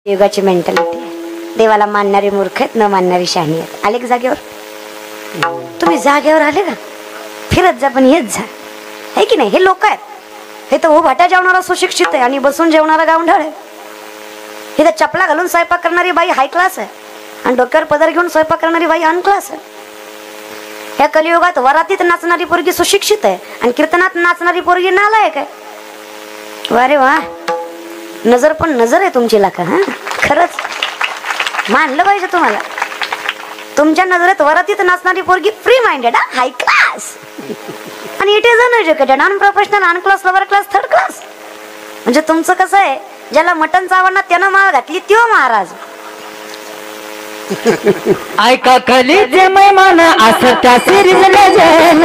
युगाची mentality आहे. देवाला मानणारी मूर्ख आहेत, न मानणारी शहाणी आहेत. आले का जागेवर? तुम्ही जागेवर आले का? फिरत जा पण येत जा, आहे की नाही? हे लोक आहेत. हे तर हो भाट्या जेवणारा सुशिक्षित आहे आणि बसून जेवणारा गावंढळ आहे. हे तर चपला घालून स्वयंपाक करणारी बाई हाय क्लास आहे आणि डोक्यावर पदर घेऊन स्वयंपाक करणारी बाई अनक्लास आहे. या कलियुगात वरातीत नाचणारी पोरगी सुशिक्षित आहे आणि कीर्तनात नाचणारी पोरगी नालायक आहे. वारे वा, नजर पण नजर आहे तुमची लाका. हा, खरंच मानलं पाहिजे तुम्हाला. तुमच्या नजरेत वरातीत नाचणारी पोरगी फ्री माइंडेड, हाय क्लास, आणि it is uneducated, unprofessional, unclass, lower class, third class. म्हणजे तुमचं कसं आहे, ज्याला मटण चावणार त्यानं माळ घातली त्यो महाराज. ऐका कलीचे मैमान असं त्या सिरीजला जन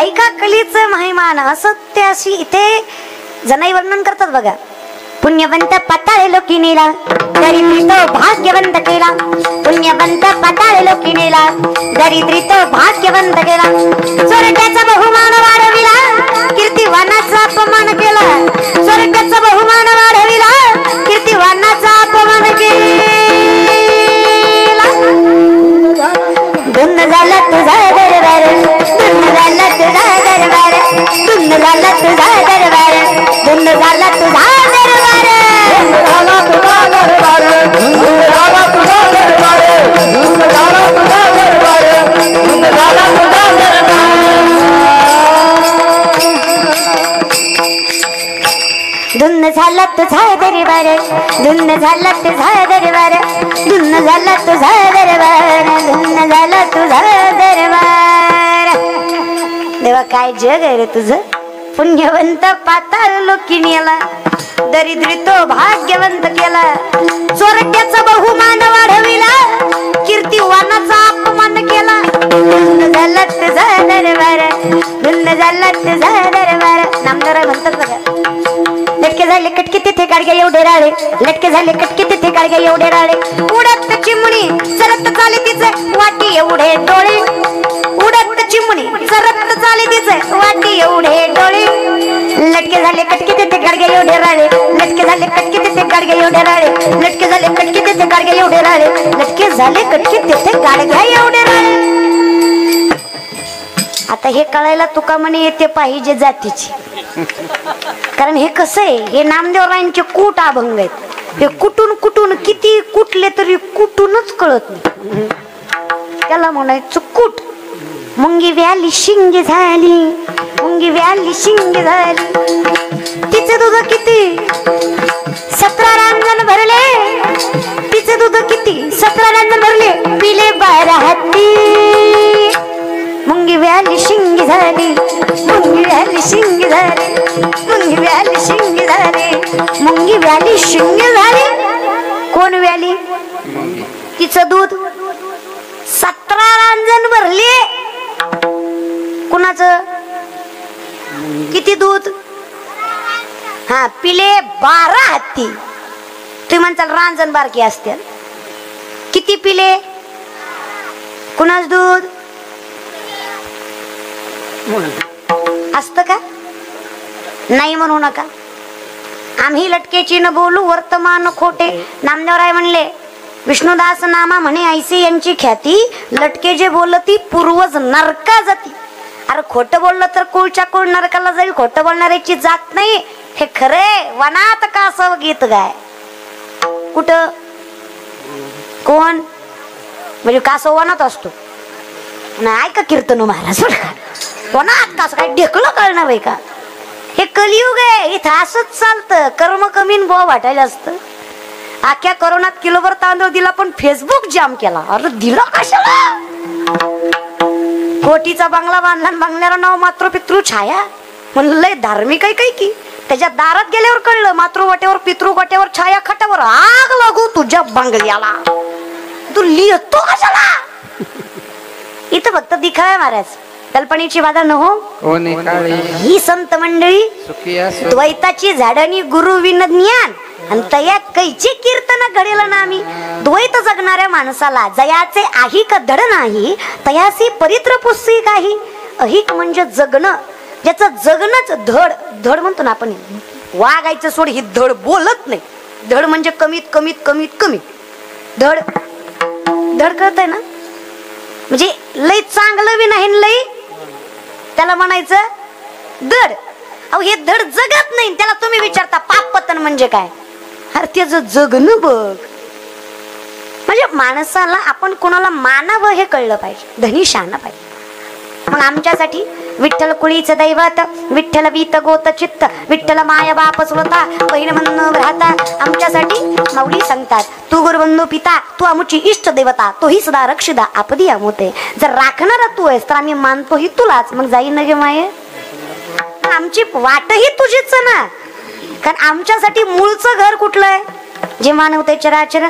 ऐका कलीचं महिमान असं त्याशी इथे जनाई वर्णन करतात बघा. पुण्यवंत पाताळे लोकी नेला दरिद्री तो भाग्यवंत केला. पुण्यवंत पाताळे लोकी नेला दरिद्री तो भाग्यवंत केला. स्वर्गाचा बहुमान वाढविला, कीर्तिवानाचा अपमान केला. स्वर्गाचा बहुमान वाढविला, कीर्तिवानाचा अपमान केला. धुंद झाला तुझा दरबार, धुंद झाला तुझा दरबार, धुंद झाला तुझा दरबार, धुंद झाला तुझा दरबार, झाला तुझा दरबार, झाला तुझा दरबार, झाला तुझा दरबार, झाला तुझा दरबार. धुंद झाला तुझा दरबार, धुंद झाला तुझा दरबार, धुंद झाला तुझा दरबार, धुंद झाला तुझा दरबार. देवा काय जग आहे रे तुझं. पुण्यवंत पाताळ लोकी नेला दरिद्री तो भाग्यवंत केला. स्वर्गाचा बहुमान वाढविला, कीर्तिवानाचा अपमान केला. धुंद झाला तुझा दरबार, धुंद झाला तुझा दरबार. नामदार म्हणतात बघा. लटके झाले कटके तिथे गाडगे एवढे राळे, लटके झाले कटके तिथे गाडगे एवढे राळे. उडत चिमणी सरत चाले तिचे वाटी एवढे डोळे, उडत चिमणी सरत चाले तिचे वाटी एवढे डोळे. लटके झाले कटके तिथे गाडगे एवढे राळे, लटके झाले कटके तिथे गाडगे एवढे राळे, लटके झाले कटके तिथे गाडगे एवढे राळे, लटके झाले कटके तिथे गाडगे एवढे राळे. आता हे कळायला तुका म्हणे येते पाहिजे जातीची. कारण हे कसं आहे, हे नामदेवरायांचे कूट अभंग आहेत. हे कुठून कुठून किती कुठले तरी कुठूनच कळत नाही. त्याला म्हणायचं कूट. मुंगी व्याली शिंगी झाली, मुंगी व्याली शिंगी झाली. तिचे दूध किती 17 रांजण भरले, तिचे दूध किती 17 रांजण भरले, पिले 12 हत्ती. मुंगी व्याली शिंगी झाली, मुंगी व्याली शिंगी झाली, मुंगी व्याली शिंगी झाली, मुंगी व्याली शिंगी झाली. कोण व्याली? तिचं दूध 17 रांजण भरले. कुणाचं? किती दूध? हा, पिले 12 हत्ती. तुम्ही म्हणताल रांजण बारकी असते. किती पिले? कुणाच दूध असत का? नाही म्हणू नका. आम्ही लटकेची न बोलू वर्तमान खोटे. नामदेवराय म्हणले विष्णुदास नामा म्हणे ऐसे यांची ख्याती, लटके जे बोलती पूर्वज नरका जाती. अरे खोटं बोललं तर कुळच्या कुळ नरकाला जाईल. खोटं बोलणाऱ्याची जात नाही. हे खरे वनात कासव गीत गाय. कुठं? कोण? म्हणजे कासव वनात असतो. नाही का कीर्तन महाराज वनात कासव काय ढेकलं कळणार आहे का? हे कलियुग आहे. इथं असंच चालतं. कर्म कमी बोवा वाटायला असतं. आख्या कोरोनात किलोभर तांदूळ दिला पण फेसबुक जाम केला. अरे दिला कशाला? कोटीचा बंगला बांधला, बंगल्याला नाव मातृ पितृ छाया. म्हणलं लय धार्मिक आहे काही की. त्याच्या दारात गेल्यावर कळलं मातृवट्यावर पितृवट्यावर छाया खटावर आग लागू तुझ्या बंगल्याला. तू लिहितो कशाला? इथं फक्त दिखावा महाराज. कल्पनेची बाधा न हो कोणी काळी ही संत मंडळी सुखी असो द्वैताची झाडानी गुरु विन ज्ञान आणि तया कैची कीर्तन घडेल ना आम्ही द्वैत जगणाऱ्या माणसाला जयाचे आहिक धड नाही तयासी परित्र पुस्ती काही अहिक म्हणजे जगणं ज्याचं जगणंच धड धड म्हणतो ना आपण वागायचं सोड ही धड बोलत नाही धड म्हणजे कमीत कमीत कमीत कमी धड धड कळतंय ना म्हणजे लय चांगलं बी नाही लय त्याला म्हणायचं धड अहो हे धड जगत नाही त्याला तुम्ही विचारता पाप पतन म्हणजे काय अरे त्याचं जगणं बघ म्हणजे माणसाला आपण कोणाला मानावं हे कळलं पाहिजे धनी शहाणा पाहिजे मग आमच्यासाठी विठ्ठल कुळीचं दैवत विठ्ठल वीत गोत चित्त विठ्ठल माया बाप सुलता बहीण म्हणून राहता आमच्यासाठी माऊली सांगतात तू गुरुबंधू पिता तू आमची इष्ट देवता तोही सदा रक्षिदा आपदी आमोते जर राखणारा तू आहेस तर आम्ही मानतोही तुलाच मग जाईन न गे माये आमची वाटही तुझीच ना कारण आमच्यासाठी मूळचं घर कुठलं आहे जे मानवते चराचर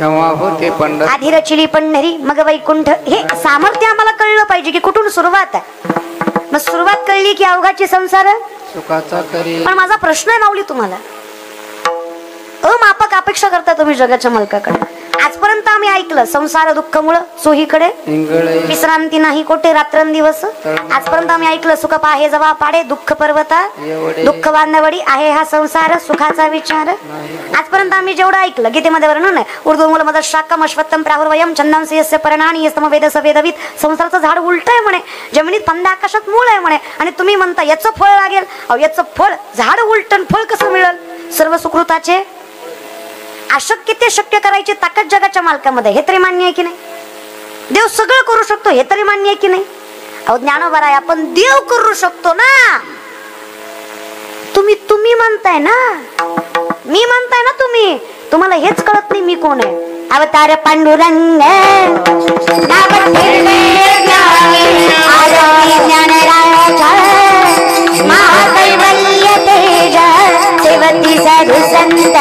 होते पंढर आधी रचिली पंढरी मग वैकुंठ हे सामर्थ्य आम्हाला कळलं पाहिजे की कुठून सुरुवात आहे मग सुरुवात कळली की अवघाची संसार सुखाचा करी पण माझा प्रश्न आहे माऊली तुम्हाला अमापक अपेक्षा करता तुम्ही जगाच्या मालकाकडे आजपर्यंत आम्ही ऐकलं संसार दुःखमुळे चोहीकडे विश्रांती नाही कोठे रात्रंदिवस आजपर्यंत आम्ही ऐकलं सुख पाहे जवा पाडे दुःख पर्वता दुःख बांधवडी आहे हा संसार सुखाचा विचार आजपर्यंत आम्ही जेवढं ऐकलं गीतेमध्ये वर्णन आहे उर्दू मूल मद शाकम अश्वत्थम प्राहुर्वयम चंदनसे यस्य परणानी यस्तम वेदस वेदवित संसाराचं झाड उलट आहे म्हणे जमिनीत पंध आकाशात मूळ आहे म्हणे आणि तुम्ही म्हणता याचं फळ लागेल अहो याचं फळ झाड उलटन फळ कसं मिळेल सर्व सुकृताचे अशक्य ते शक्य करायची ताकद जगाच्या मालकामध्ये हे तरी मान्य आहे की नाही देव सगळं करू शकतो हे तरी मान्य आहे की नाही अहो ज्ञानोबा आहे आपण देव करू शकतो ना तुम्ही म्हणताय ना मी म्हणताय ना तुम्हाला हेच कळत नाही मी कोण आहे अवतार पांडुरंग महाकैवल्य तेज सेवती साधु संत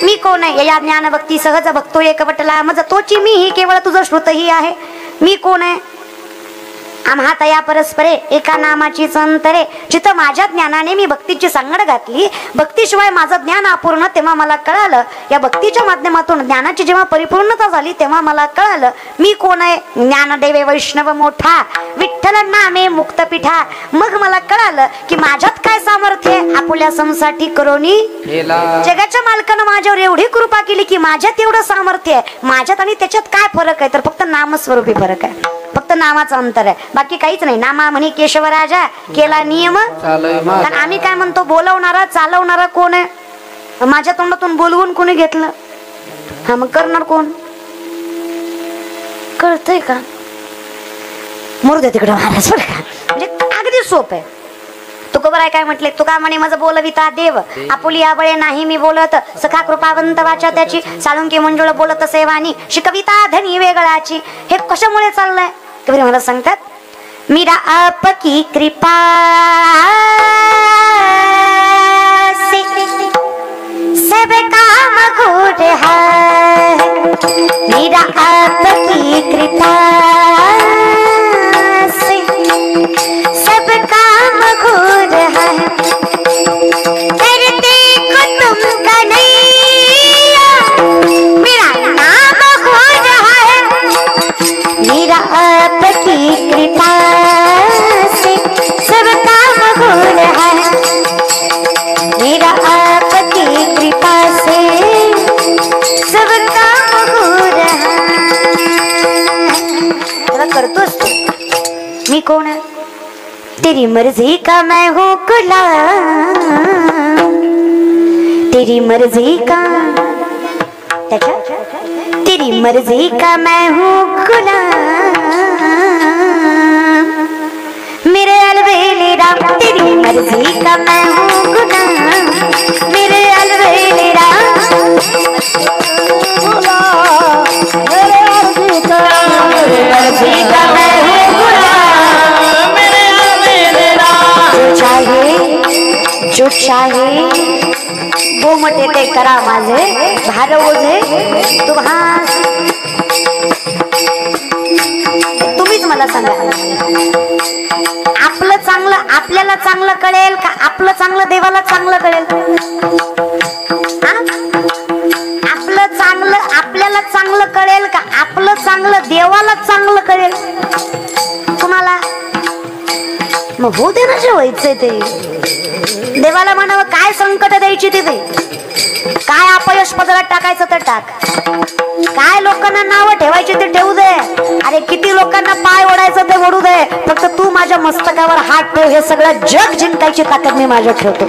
मी कोण आहे या ज्ञान भक्ती सहज भक्तो एक पटला मज तोची मी ही केवळ तुझं श्रुत ही आहे मी कोण आहे आम्हा तया परस्परे एका नामाची संतरे जिथं माझ्या ज्ञानाने मी भक्तीची सांगड घातली भक्तीशिवाय माझं ज्ञान अपूर्ण तेव्हा मला कळालं या भक्तीच्या माध्यमातून ज्ञानाची जेव्हा परिपूर्णता झाली तेव्हा मला कळालं मी कोण आहे ज्ञानदेवे वैष्णव मोठा विठ्ठल नामे मुक्तपीठा मग मला कळालं की माझ्यात काय सामर्थ्य आहे आपुल्या संसाठी करोनी जगाच्या मालकानं माझ्यावर एवढी कृपा केली की माझ्यात एवढं सामर्थ्य आहे माझ्यात आणि त्याच्यात काय फरक आहे तर फक्त नामस्वरूपी फरक आहे फक्त नामाचं अंतर आहे बाकी काहीच नाही नामा म्हणे केशवराजा केला नियम कारण आम्ही काय म्हणतो बोलवणारा चालवणारा कोण आहे माझ्या तोंडातून बोलवून कोणी घेतलं हा मग करणार कोण कळतंय का मरू दे तिकडे महाराज बरं का म्हणजे अगदी सोप आहे तुकोबर आहे काय म्हटले तुका म्हणे माझं बोलविता देव आपुली आबळे नाही मी बोलत सखा कृपावंत वाचा त्याची साळुंकी मंजुळ बोलत सेवानी शिकविता धनी वेगळाची हे कशामुळे चाललंय ते मला सांगतात मीरा आपकी कृपा से सब काम हो रहा है मीरा आपकी कृपा से सब काम हो रहा है करते को तुम कन्हैया मेरा नाम हो रहा है मेरा आपकी कृपा से सब काम हो रहा है मेरा आपकी कृपा से सब काम हो रहा है करतोस मी कोण है तेरी मर्जी का मैं हूँ गुलाम तेरी मर्जी का तेरी मर्जी का मैं हूँ गुलाम मेरे अलवेले राम तेरी मर्जी का मैं हूँ गुलाम मेरे अलवेले राम मेरे मर्जी का मैं हूँ गुलाम मेरे अलवेले राम जो चाहे गोमटे ते करा माझे भार ओझे तुम्हीच मला सांगा, आपलं चांगलं आपल्याला चांगलं कळेल का आपलं चांगलं देवाला चांगलं कळेल? आपलं चांगलं आपल्याला चांगलं कळेल का आपलं चांगलं देवाला चांगलं कळेल? कुणाला? मग हो दे ना, जे व्हायचंय ते देवाला म्हणावं. काय संकट द्यायची तिथे, काय अपयश पदरात टाकायचं तर टाक, काय लोकांना नाव ठेवायचे ते ठेवू दे, अरे किती लोकांना पाय ओढायचं ते ओढू दे, फक्त तू माझ्या मस्तकावर हात ठेव. हे सगळं जग जिंकायची ताकद मी माझ्या ठेवतो.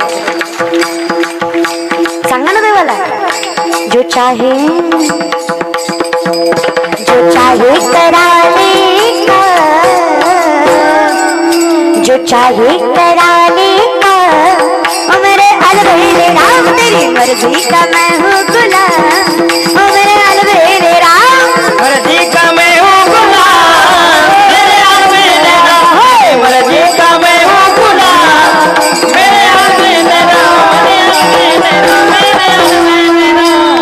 सांगा ना देवाला. जो चाहे कराले का, जो चाहे कराले का, मेरे अलबेले राम तेरी मर्जी का मैं हूँ गुलाम, मेरे अलबेले राम मर्जी का मैं हूँ गुलाम, मेरे अलबेले राम मर्जी का मैं हूँ गुलाम, मेरे अलबेले राम, मेरे अलबेले राम, मेरे अलबेले राम.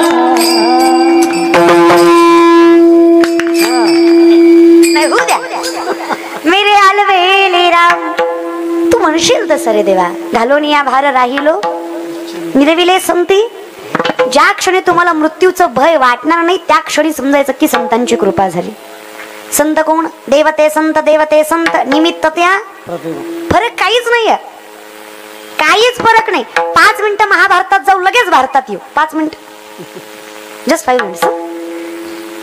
नाही होऊ द्या. मेरे अलबेले राम. तू म्हणशील तसं रे देवा. घालून या भार राहिलो निरविले संती. ज्या क्षणी तुम्हाला मृत्यूचं भय वाटणार नाही त्या क्षणी समजायचं की संतांची कृपा झाली. संत कोण? देवते संत, देवते संत. निमित्त त्या फरक काहीच नाहीये, काहीच फरक नाही. 5 मिनिटं महाभारतात जाऊ, लगेच भारतात येऊ. 5 मिनिट, जस्ट 5 मिनिट्स.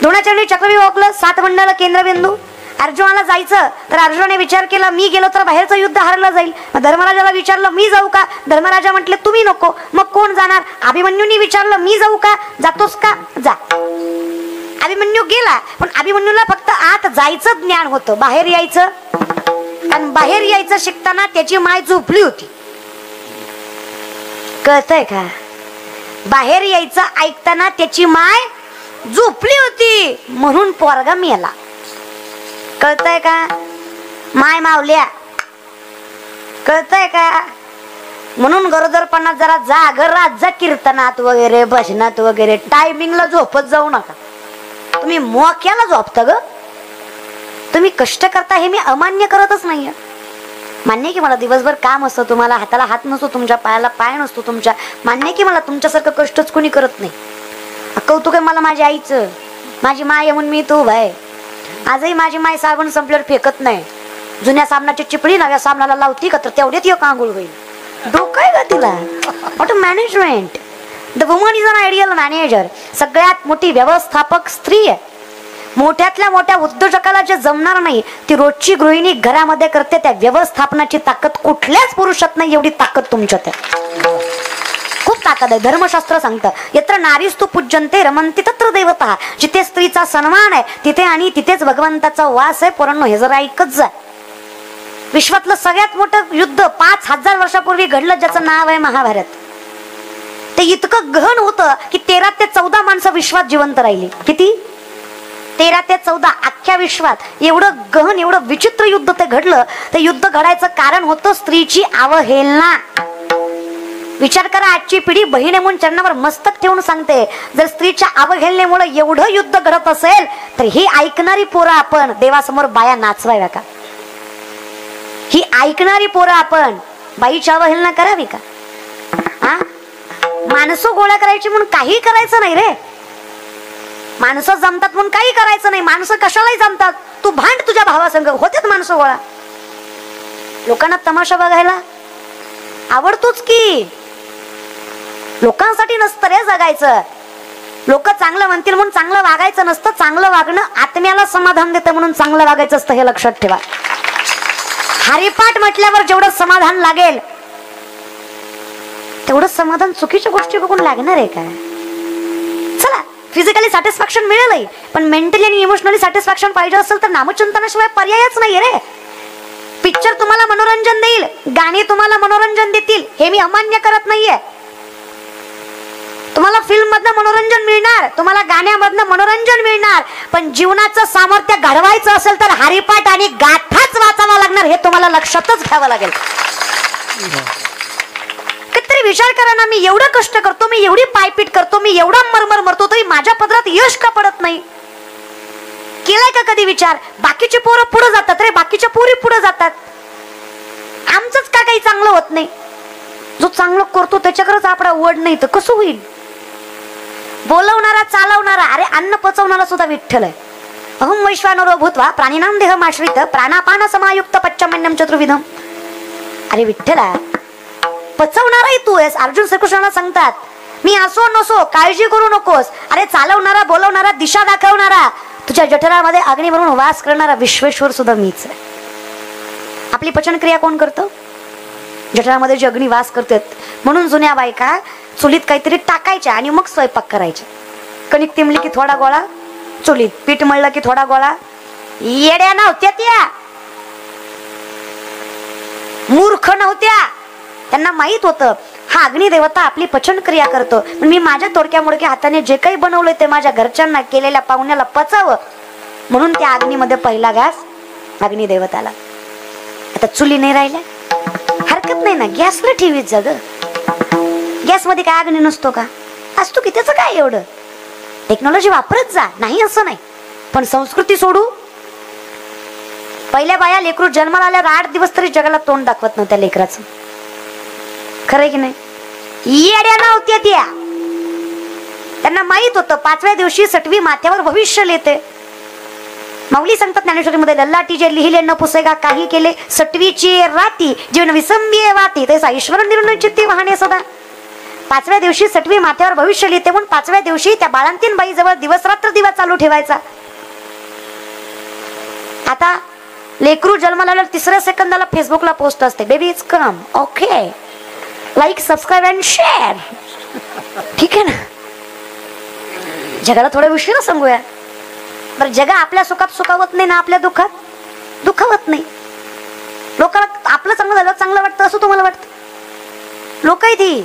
द्रोणाचार्य चक्रव्यूह ओळखलं, 7 मंडळ केंद्रबिंदू. अर्जुनाला जायचं तर अर्जुनाने विचार केला मी गेलो तर बाहेरचं युद्ध हारलं जाईल. धर्मराजाला विचारलं मी जाऊ का? धर्मराजा म्हटले तुम्ही नको. मग कोण जाणार? अभिमन्यूनी विचारलं मी जाऊ का? जातोस का? जा. अभिमन्यू गेला, पण अभिमन्यूला फक्त आत जायचं ज्ञान होतं, बाहेर यायचं. आणि बाहेर यायचं शिकताना त्याची माय झोपली होती. कळतंय का? बाहेर यायचं ऐकताना त्याची माय झोपली होती म्हणून पोरगा मेला. कळतंय का? माय मावल्या. कळतंय का? म्हणून गरोदरपणात जरा जागर राजा कीर्तनात वगैरे भजनात वगैरे टायमिंगला झोपत जाऊ नका. तुम्ही मोक्याला झोपता ग. तुम्ही कष्ट करता हे मी अमान्य करतच नाहीये. मान्य की मला दिवसभर काम असतं, तुम्हाला हाताला हात नसतो, तुमच्या पायाला पाय नसतो तुमच्या. मान्य की मला तुमच्यासारखं कष्टच कोणी करत नाही. कौतुक आहे मला माझ्या आईचं. माझी माय म्हणून मी तू भाई. आजही माझी माय साबण संपल्यावर फेकत नाही. जुन्या साबणाची चिपळी नव्या साबणाला लावती का तर तेवढ्यात एक आंघोळ होईल. डोकं आहे का तिला? What a management. The woman is an ideal manager. सगळ्यात मोठी व्यवस्थापक स्त्री आहे. मोठ्यातल्या मोठ्या उद्योजकाला जे जमणार नाही ती रोजची गृहिणी घरामध्ये करते. त्या व्यवस्थापनाची ताकद कुठल्याच पुरुषात नाही एवढी ताकद तुमच्यात आहे. खूप ताकद आहे. धर्मशास्त्र सांगतं यत्र नारीस्तु पूज्यन्ते रमन्ते तत्र देवता. जिथे स्त्रीचा सन्मान आहे तिथे आणि तिथेच भगवंताचा वास आहे. पोरांनो हे जरा ऐकत जा. विश्वातलं सगळ्यात मोठं युद्ध 5000 वर्षापूर्वी घडलं ज्याचं नाव आहे महाभारत. ते इतकं गहन होतं की 13 ते 14 माणसं विश्वात जिवंत राहिली. किती? 13 ते 14. अख्ख्या विश्वात एवढं गहन एवढं विचित्र युद्ध ते घडलं. ते युद्ध घडायचं कारण होतं स्त्रीची अवहेलना. विचार करा, आजची पिढी बहिणी म्हणून चरणावर मस्तक ठेवून सांगते जर स्त्रीच्या अवहेलनेमुळे एवढं युद्ध घडत असेल तर ही ऐकणारी पोरं आपण देवासमोर बाया नाचवाव्या का? ही ऐकणारी पोरं आपण बाईची अवहेलना करावी का? हा, माणसं गोळा करायची म्हणून काही करायचं नाही रे. माणसं जमतात म्हणून काही करायचं नाही. माणसं कशालाही जमतात. तू भांड तुझ्या भावासंग, होतेच माणसं गोळा. लोकांना तमाशा बघायला आवडतोच की. लोकांसाठी नसतं रे जगायचं. लोक चांगलं म्हणतील म्हणून चांगलं वागायचं नसतं. चांगलं वागणं आत्म्याला समाधान देतं म्हणून चांगलं वागायचं असतं, हे लक्षात ठेवा. हरिपाठ म्हटल्यावर जेवढं समाधान लागेल तेवढं समाधान चुकीच्या गोष्टी बघून लागणार आहे का? चला, फिजिकली सॅटिस्फॅक्शन मिळेलही, पण मेंटली आणि इमोशनली सॅटिस्फॅक्शन पाहिजे असेल तर नामचिंतनाशिवाय पर्यायच नाहीये रे. पिक्चर तुम्हाला मनोरंजन देईल, गाणी तुम्हाला मनोरंजन देतील, हे मी अमान्य करत नाहीये. तुम्हाला फिल्म मधनं मनोरंजन मिळणार, तुम्हाला गाण्यामधनं मनोरंजन मिळणार, पण जीवनाचं सामर्थ्य घडवायचं असेल तर हरिपाठ आणि गाथाच वाचावा लागणार, हे तुम्हाला लक्षातच घ्यावं लागेल. विचार करा ना, मी एवढं कष्ट करतो, मी एवढी पायपीट करतो, मी एवढा मरमर मरतो, तरी माझ्या पदरात यश का पडत नाही? केलाय का कधी विचार? बाकीचे पोरं पुढे जातात रे, बाकीच्या पोरी पुढे जातात, आमचंच का काही चांगलं होत नाही? जो चांगलं करतो त्याच्याकडेच आपला वड नाही तर कसं होईल? बोलवणारा, चालवणारा, अरे अन्न पचवणारा सुद्धा विठ्ठल आहे. अहम वैश्वानरो भूत्वा प्राणिनाम देहमाश्रित प्राणापान समायुक्त पच्चमन्यम चतुर्विधम. अरे विठ्ठला, पचवणाराही तू आहेस. अर्जुन श्रीकृष्णाला सांगतात, मी असो नसो काळजी करू नकोस. अरे चालवणारा, बोलवणारा, दिशा दाखवणारा, तुझ्या जठरामध्ये अग्नी म्हणून वास करणारा विश्वेश्वर सुद्धा मीच आहे. आपली पचनक्रिया कोण करतं? जठरामध्ये जे अग्नी वास करतात. म्हणून जुन्या बायका चुलीत काहीतरी टाकायच्या आणि मग स्वयंपाक करायच्या. कणिक तिमली की थोडा गोळा चुलीत, पीठ मळलं की थोडा गोळा. येड्या नव्हत्या त्या, मूर्ख नव्हत्या, त्यांना माहित होतं हा अग्निदेवता आपली पचनक्रिया करतो. मी माझ्या तोडक्या मोडक्या हाताने जे काही बनवलंय ते माझ्या घरच्यांना, केलेल्या पाहुण्याला पचावं, म्हणून त्या अग्नीमध्ये पहिला घास अग्निदेवताला. आता चुली नाही राहिल्या, हरकत नाही ना, गॅसला ठेवीत जा ग. गॅस मध्ये काय अग्नी नसतो का? असतो की, त्याचं काय एवढं? टेक्नॉलॉजी वापरत जा, नाही असं नाही, पण संस्कृती सोडू. पहिल्या बाया लेकरू जन्माला आल्यावर 8 दिवस तरी जगाला तोंड दाखवत नव्हत्या लेकराचं. खरंय की नाही? येड्या नव्हत्या त्या, त्यांना माहित होतं 5व्या दिवशी सटवी माथ्यावर भविष्य येते. माऊली सांगतात ज्ञानेश्वरीमध्ये, लल्लाटी जे लिहिले न पुसेगा काही केले, सटवीची राती जीवन विसंबी वाती तैसा ईश्वर निर्णय चित्ती वाहने सदा. 5व्या दिवशी सटवी माथ्यावर भविष्य लिहिते, म्हणून 5व्या दिवशी त्या बाळंतीन बाई जवळ दिवस रात्र दिवा चालू ठेवायचा. आता लेकरू जन्माला आल्यावर 3ऱ्या सेकंदाला फेसबुकला पोस्ट असते, baby is come, okay, like, subscribe and share. ठीक आहे ना? जगाला थोडा उशिरा सांगूया. बरं, जगा आपल्या सुखात सुखावत नाही ना, आपल्या दुःखात दुखावत नाही. लोकांना आपलं चांगलं झालं चांगलं वाटतं असं तुम्हाला वाटतं? लोक ती